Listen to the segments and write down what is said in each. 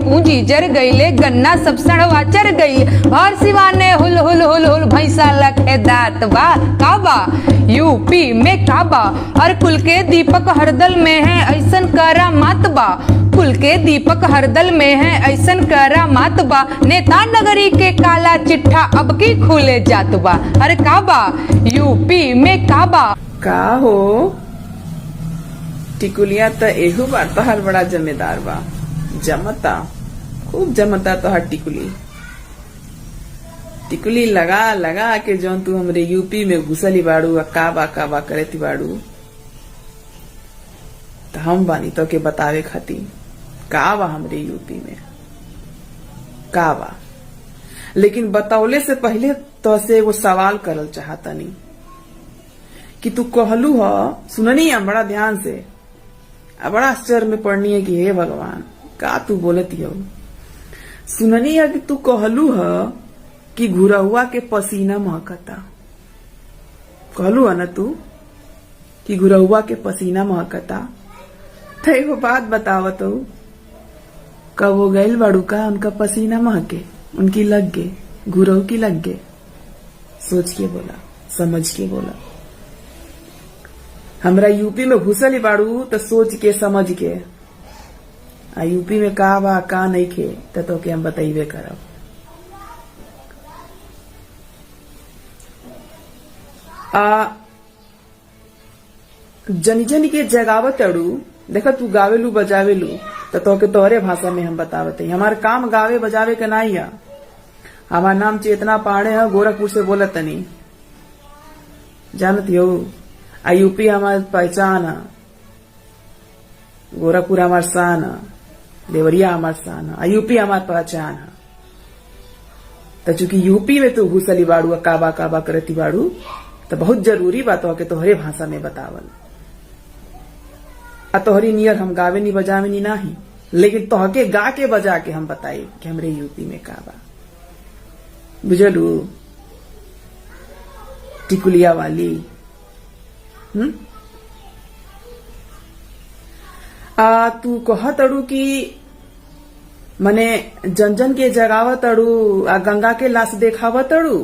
पूंजी जर गईले गन्ना सब सड़वा चर गई भर सिवाने हुल हुल हुल हुल भैंसा लखे दात बा काबा यूपी में काबा और कुल के दीपक हरदल में है ऐसन करा मात बा कुल के दीपक हरदल में है ऐसन करा मात बा नेता नगरी के काला चिट्ठा अब की खुले जात बा अरे काबा यूपी में काबा का हो टिकुलिया तो एहू बार तोहर बड़ा जमेदार बा जमता खूब जमता तोहर टिकुली लगा लगा के जौन तू हमरे यूपी में घुसली बाड़ू काबा काबा करे बाड़ू तो हम बानी तो के बतावे खातिर काबा हमरे यूपी में काबा लेकिन बतौले से पहले तो से एगो सवाल करल चाहतनी कि तू कहलू ह सुननी है बड़ा ध्यान से बड़ा आश्चर्य में पढ़नी है कि हे भगवान का तू बोलती हो सुननी है कि तू कहलू ह कि घुरहुआ के पसीना महकता कहलू है ना तू कि घुरहुआ के पसीना महकता तो एगो बात बतावत हो कब वो गैल बाड़ू का उनका पसीना महके उनकी लग गे घुरहु की लग गे सोच के बोला समझ के बोला हमरा यूपी में घुसली बाड़ू तो सोच के समझ के यूपी में का बा का नहीं खे तो के हम बताइबे करब जनी जनी के जगावत अड़ू देखा तू गावेलू बजावेलू तो के तोहरे भाषा में हम बतावते हमार काम गावे बजावे के नहीं है हमार नाम चेतना पाड़े है गोरखपुर से बोलत तनी जानती हो यूपी हमार पहचान है गोरखपुर हमार शान है देवरिया हमार शान है यूपी हमार पहचान है तो चूंकि यूपी में तू घुसली बाड़ू काबा काबा करती बाड़ू तो बहुत जरूरी बात हो के तोहरे भाषा में बतावल तोहरी नियर हम गावे नी बजावे नी नाही लेकिन तोहके गा के बजा के हम बताई कि हमरे यूपी में काबा बुझलू टिकुलिया वाली तू कहत अड़ू कि मने जन जन के जगावत अड़ू गंगा के लाश देखावत अड़ू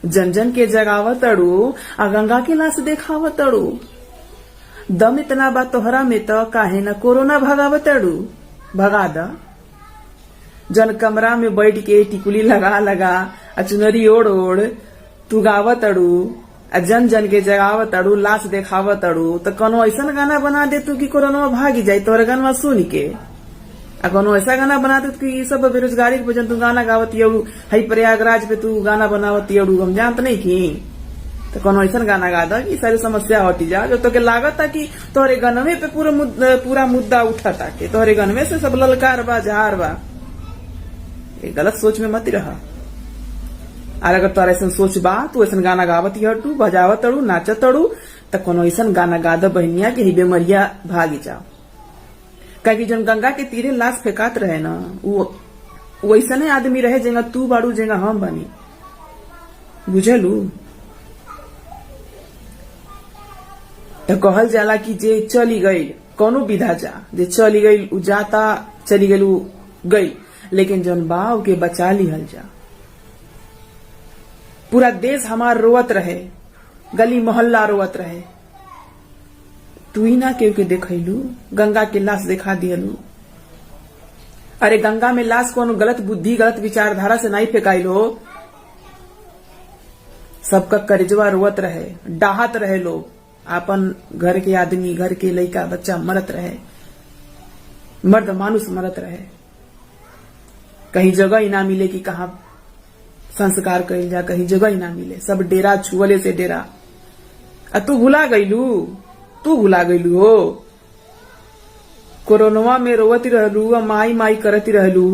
जन जन के जगावत अड़ू गंगा के लाश देखावत अड़ू दम इतना बा तोहरा में तो काहे न कोरोना भगावत अड़ू भगा द जन कमरा में बैठ के टिकुली लगा लगा चुनरी ओढ़ ओढ़ तू गावत अड़ू जन जन के जगावत अड़ू लाश देखावत अड़ू तो कोनो ऐसा गाना बना दे तू कि कोरोना भागी जाये तोहर गाना सुन के कोनो ऐसा गाना बना दे कि सब बेरोजगारी के वजह तू गाना गावती अड़ू हई प्रयागराज पे तू गाना बनावती अड़ू हम जानत नहीं की तो कोनो ऐसा गाना गा दा कि सारी समस्या हटी जा जो तो के लागत कि तोहरे गनवे पे पूरा मुद्दा उठा था कि तोहरे गनवे से सब ललकार बा जहार बा ये गलत सोच में मत रहा और अगर तोरा ऐसा सोच बा तू ऐसा गाना गावती हटू बजावत अड़ू नाचत अड़ू तो कोनो ऐसा गाना गा द बहनिया के ही बेमरिया भागी जाओ कहीं जन गंगा के तीरे लाश फेंकात रहे ना वो वैसने आदमी रहे जेगा तू बाड़ू जेगा हम बनी बुझलू तो कहल जाला कि जे चली गई कोनो विधा जा जे चली गई उ जाता चली गई उ गई लेकिन जन बाव के बचा लिहल जा पूरा देश हमार रोवत रहे गली मोहल्ला रोवत रहे तू ही ना के देखलू गंगा के लाश दिखा दियलू अरे गंगा में लाश कोनो गलत बुद्धि गलत विचारधारा से नहीं फेंकाइल हो सबका करजवा रोवत रहे डाहत रहे लोग अपन घर के आदमी घर के लड़का बच्चा मरत रहे मर्द मानुष मरत रहे कहीं जगह ही ना मिले कि कहा संस्कार कइल जा कहीं जगह ही ना मिले सब डेरा छुअले से डेरा तू भुला गईलू हो कोरोना में रोवती रहलू माई माई करती रहलू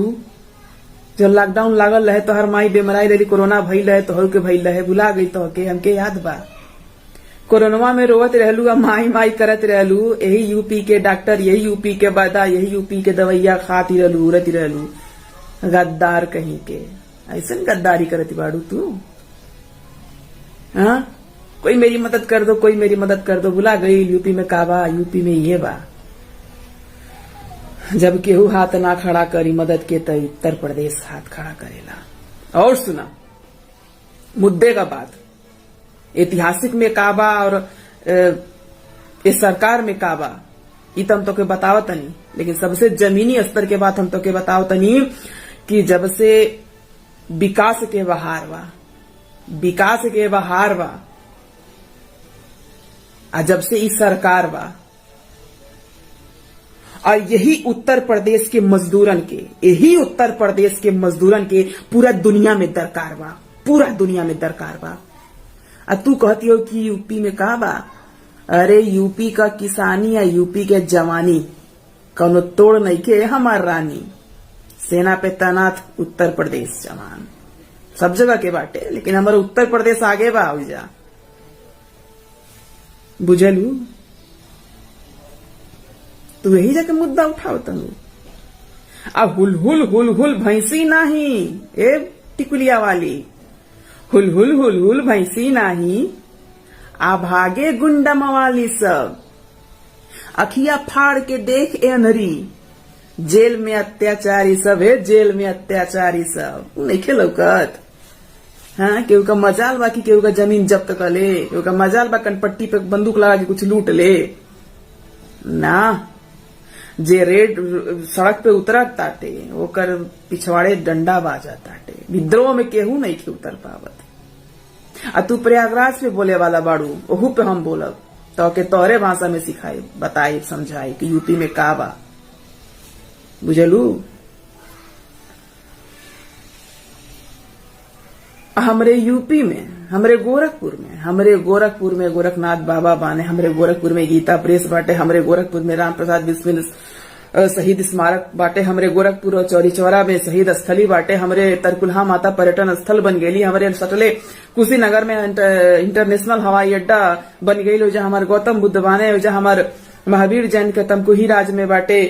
जब लॉकडाउन लागल रहे तो हर माई बेमराई रही कोरोना भइल रहे तो के भइल रहे भुला गई तो के हमके याद बा कोरोना में रोवत रहलू माई माई करत रहलू यही यूपी के डॉक्टर यही यूपी के बादा यही यूपी के दवाइया खाती रहलू उड़ती रहलू गद्दार कहीं के ऐसा गद्दारी करती बाड़ू तू हाँ कोई मेरी मदद कर दो कोई मेरी मदद कर दो भुला गई यूपी में काबा यूपी में ये बा जब केहू हाथ ना खड़ा करी मदद के तो उत्तर प्रदेश हाथ खड़ा करेला। और सुना मुद्दे का बात, ऐतिहासिक में काबा और इस सरकार में काबा ये तो हम तो के बताओ तनी, लेकिन सबसे जमीनी स्तर के बात हम तो के बताओ तनी कि जब से विकास के बहार बा, विकास के बहार बा, आ जब से इस सरकार बा, और यही उत्तर प्रदेश के मजदूरन के, यही उत्तर प्रदेश के मजदूरन के पूरा दुनिया में दरकार बा, पूरा दुनिया में दरकार बा। आ तू कहती हो कि यूपी में का बा? अरे यूपी का किसानी या यूपी के जवानी कौनो तोड़ नहीं के हमार रानी। सेना पे तैनात उत्तर प्रदेश जवान सब जगह के बाटे, लेकिन हमारा उत्तर प्रदेश आगे बा जा, बुझलू? तू यही जाके मुद्दा उठाओ तनु। अब हुल हुल हुल हुल भैंसी नाही, ए टिकुलिया वाली, हुल हुल हुल हुल भैंसी नाही, आ भागे गुंडा मवाली सब, अखिया फाड़ के देख एनरी, जेल में अत्याचारी सब है, जेल में अत्याचारी सब। नहीं खेलौकत? हाँ, केहू का मजाल बा कि केहू का जमीन जब्त कर ले, केहू का मजाल बा कनपट्टी पे बंदूक लगा के कुछ लूट ले ना। जे रेड सड़क पे उतरत ताटे ओकर पिछवाड़े डंडा बाजा ताटे। विद्रोह में केहू नहीं खे उतर पावत। आ तू प्रयागराज पे बोले वाला बाड़ू, ओहू पे हम बोलब तो के तोहरे भाषा में सिखाई, बताई, समझाई कि यूपी में का बा, बुझलू? हमरे यूपी में, हमरे गोरखपुर में गोरखनाथ बाबा बाने, हमरे गोरखपुर में गीता प्रेस बाटे, हमरे गोरखपुर में राम प्रसाद बिस्मिल शहीद स्मारक बाटे, हमरे गोरखपुर और चौरी चौरा में शहीद स्थली बाटे, हमरे तरकुलहा माता पर्यटन स्थल बन गेली, हमरे सटले कुशीनगर में इंटरनेशनल हवाई अड्डा बन गई, जहाँ हमारे गौतम बुद्ध बाने, जहाँ हमारे महावीर जैन के तमकुही राज में बाटे।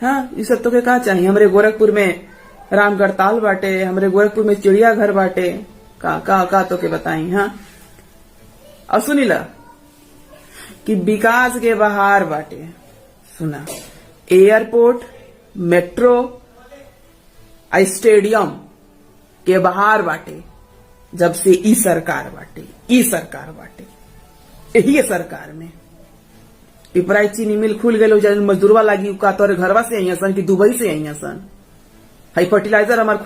हाँ, ये सब तो के का चाहिए? हमरे गोरखपुर में रामगढ़ ताल बाटे, हमरे गोरखपुर में चिड़ियाघर बाटे, का तो के बताई। हाँ, और सुनीला कि विकास के बहार बाटे, सुना, एयरपोर्ट, मेट्रो, स्टेडियम के बहार बाटे जब से ई सरकार बाटे, यही सरकार में पिपराई चीनी मिल खुल गए, मजदूरवा लागी का तोरे घरवा से आई सन कि दुबई से आई सन। हाई फर्टिलाइजर हमार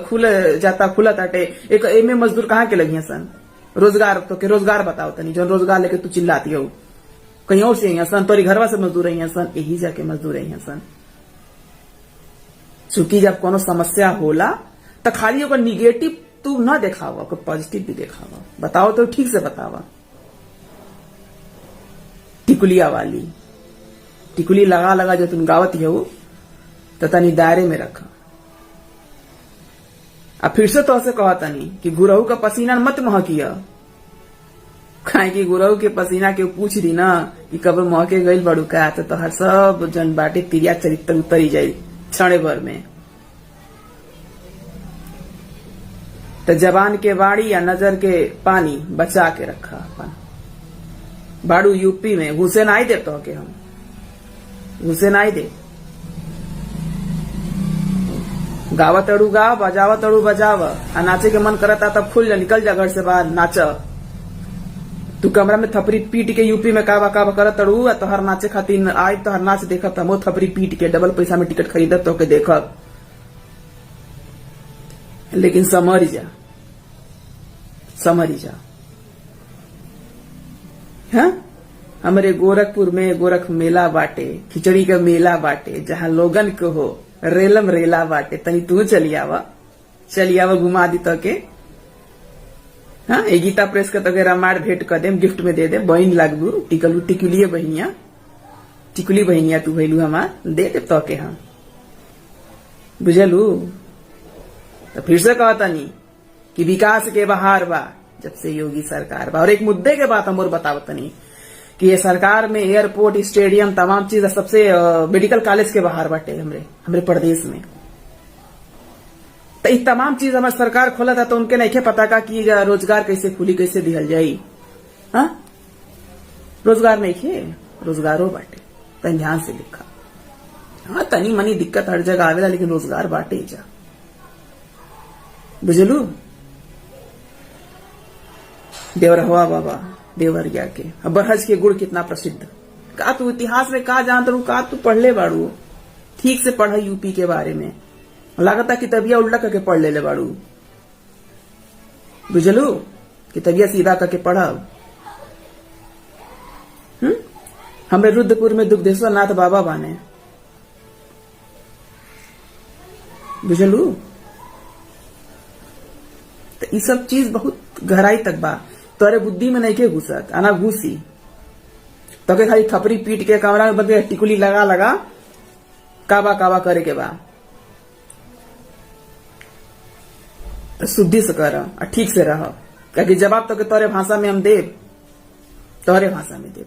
खुल जाता ताटे, एक एमे मजदूर कहाँ के लगी सन? रोजगार तो के रोजगार बताओ तनी, जो रोजगार लेके तू चिल्लाती हो, कहीं और से आई सन, तोरी घरवा से मजदूर आई सन, यही जाके मजदूर आई सन। चूंकि जब कोनो समस्या होला तो खाली ओकर निगेटिव तू ना देखावा, ओकर पॉजिटिव भी देखावा, बताओ तो ठीक से बतावा। टिकुलिया वाली टिकुली लगा जो तुम गावत हो तो तनी दायरे में रखा। अब फिर से तो ऐसे कहा तनी कि गुरहू का पसीना मत महकिया, खाए कि गुरहू के पसीना के पूछ दी ना कि कब महके गई बड़ू का, तो हर सब जन बाटे तिरिया चरित्र उतरी जाये क्षण भर में। तो जबान के बाड़ी या नजर के पानी बचा के रखा अपन। बाड़ू यूपी में घुसे ना ही दे, तो के हम घुसे ना ही दे। गावत अड़ू गाव, बजावत अड़ू बजाव, आ नाचे के मन करता तब खुल जा, निकल जा घर से बाहर नाच। तू कमरा में थपरी पीट के यूपी में काबा करत अड़ू, तोहर नाचे खातिर आए, तोहर नाच देखब त हम थपरी पीट के डबल पैसा में टिकट खरीदब तो के देखब। लेकिन समझ जा। हाँ, हमारे गोरखपुर में गोरख मेला बाटे, खिचड़ी का मेला बाटे, जहाँ लोगन को हो रेलम रेला बाटे। तनी तू चलियावा घुमा दी तो के। हाँ, ए गीता प्रेस के तो के रामायण भेंट कर दे, गिफ्ट में दे दे, बहन लागबू, टिकुलिए बहनिया, टिकुली बहनिया तू भैलू हमार, दे दे तो के हम, बुझलू? तो फिर से कहता नहीं कि विकास के बहार बा जब से योगी सरकार बा। और एक मुद्दे के बात हम और बतावत नहीं कि ये सरकार में एयरपोर्ट, स्टेडियम, तमाम चीज, सबसे मेडिकल कॉलेज के बाहर बाटे हमरे प्रदेश में। तो ये तमाम चीज हमारे सरकार खोला था, तो उनके नहीं पता का कि रोजगार कैसे खुली, कैसे दिहल जाई। हाँ, रोजगार नहीं खे, रोजगारो बाटे, तन ध्यान से लिखा। हाँ तनी मनी दिक्कत हर जगह आवेला, लेकिन रोजगार बाटे जा, बुझलू। देवरहवा बाबा देवरिया के बरहज के गुड़ कितना प्रसिद्ध। का तू इतिहास में का जानत रू, का तू पढ़ले बाड़ू, ठीक से पढ़ यूपी के बारे में, लागता कि तबिया उल्टा करके पढ़ ले बाड़ू, बुझलू, कि तबिया सीधा करके पढ़ब। हमरे रुद्रपुर में दुग्धेश्वर नाथ बाबा बाने, बुझलू। तो ये सब चीज बहुत गहराई तक बा, तोरे बुद्धि में नहीं के घुसत, आना घुसी तो के खाली थपरी पीट के कमरा में बंद के टिकुली लगा लगा काबा काबा करे के बा। तो शुद्धि से कर और ठीक से रह, क्योंकि जवाब तो के तोरे भाषा में हम देव, तोरे भाषा में देव।